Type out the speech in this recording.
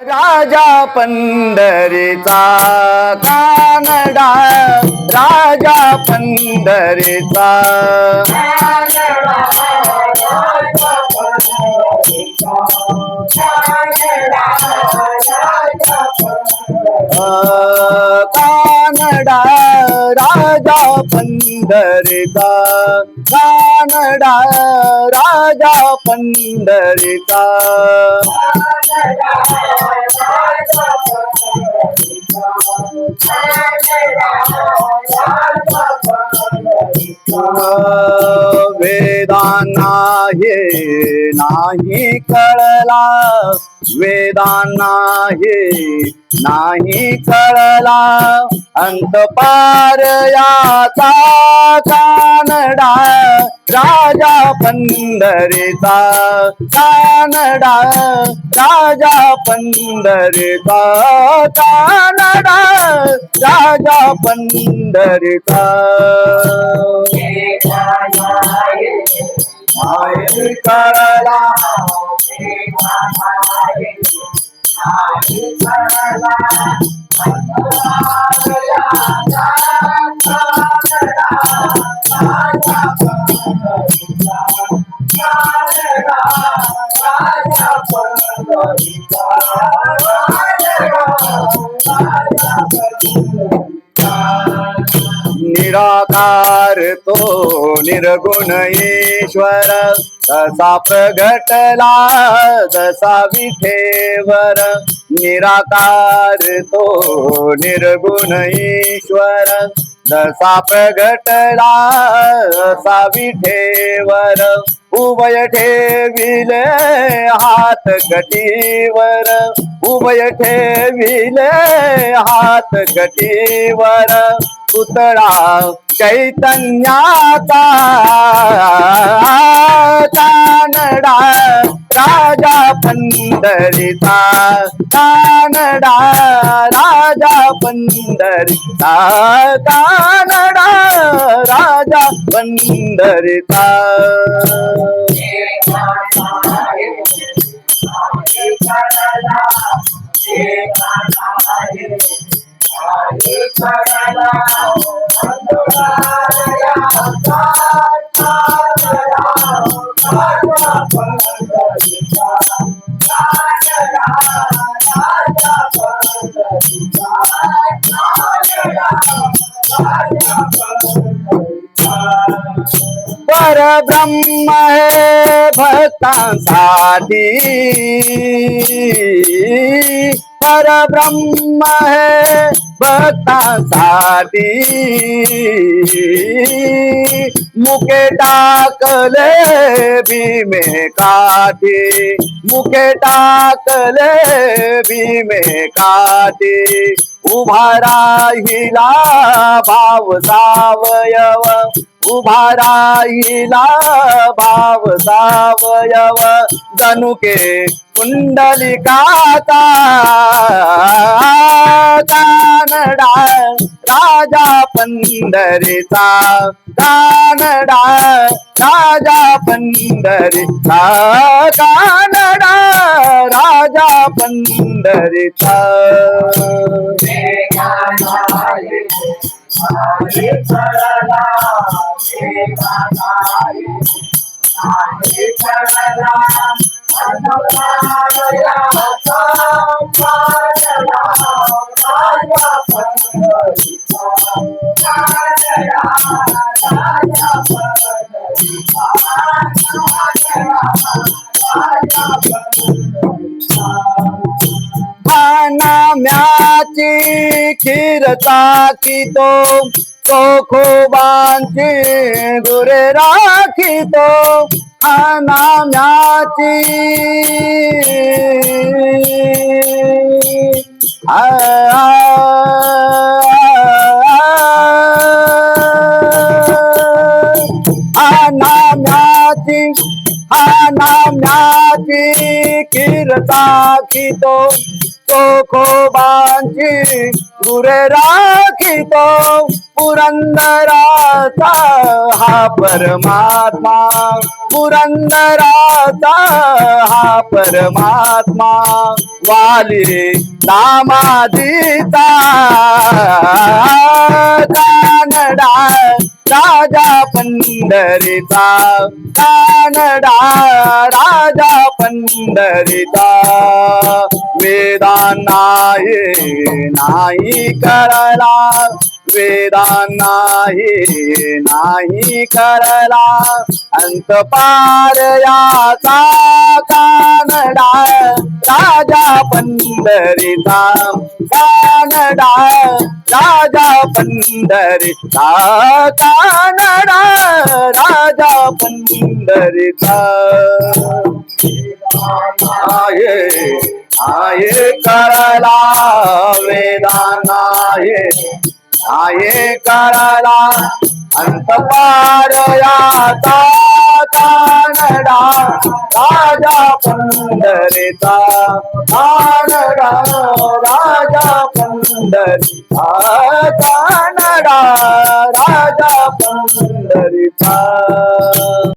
राजा पंढरीचा कानडा, राजा पंढरीचा कानडा, राजा पंढरीचा कानडा, राजा पंढरीचा वेदांना हे नाही कळला, वेदांना हे नाही कळला, अंतपार याचा कानडा, राजा पंढरीचा कानडा, राजा पंढरीचा कानडा, राजा पंढरीचा माहेर कळला, निराकार तो निर्गुण ईश्वर, तसा प्रगटला जसा विठेवर, निराकार तो निर्गुण ईश्वर, जसा प्रगटला तसा विठेवर, उभय ठेविले हात कटीवर, उभय ठेविले हात कटीवर, पुतळा चैतन्याचा कानडा, राजा पंढरीचा कानडा, राजा पंढरीचा कानडा, राजा पंढरीचा परब्रह्म है भक्तांसाठी, परब्रह्म है भक्तांसाठी, मुके टाकले भीमे काठी, मुके टाकले भीमे काठी, उभा राहिला भाव सावयव, उभा राहिला भाव सावयव, जनुके कुंडलिकाचा कानडा, राजा पंढरीचा कानडा, राजा पंढरीचा कानडा, राजा पंढरीचा नाम्याची खीर चाकितो, तो खोबांची दुरे राखितो, हा नाम्याची नाम्याची खीर चाखितो, कोखोबांची गुरे राखितो पुरंदराचा हा परमात्मा पुरंदराचा हा परमात्मा वाली दामादीचा कानडा राजा पंढरीचा कानडा राजा पंढरीचा वेदांना नाही करला वेदांना नाही करला अंत पार याचा कानडा राजा पंढरीचा कानडा राजा पंढरीचा कानडा राजा पंढरीचा आहे करला वेदांना आहे करला अंत पार याचा कानडा राजा पंढरीचा कानडा राजा पंढरीचा कानडा राजा पंढरीचा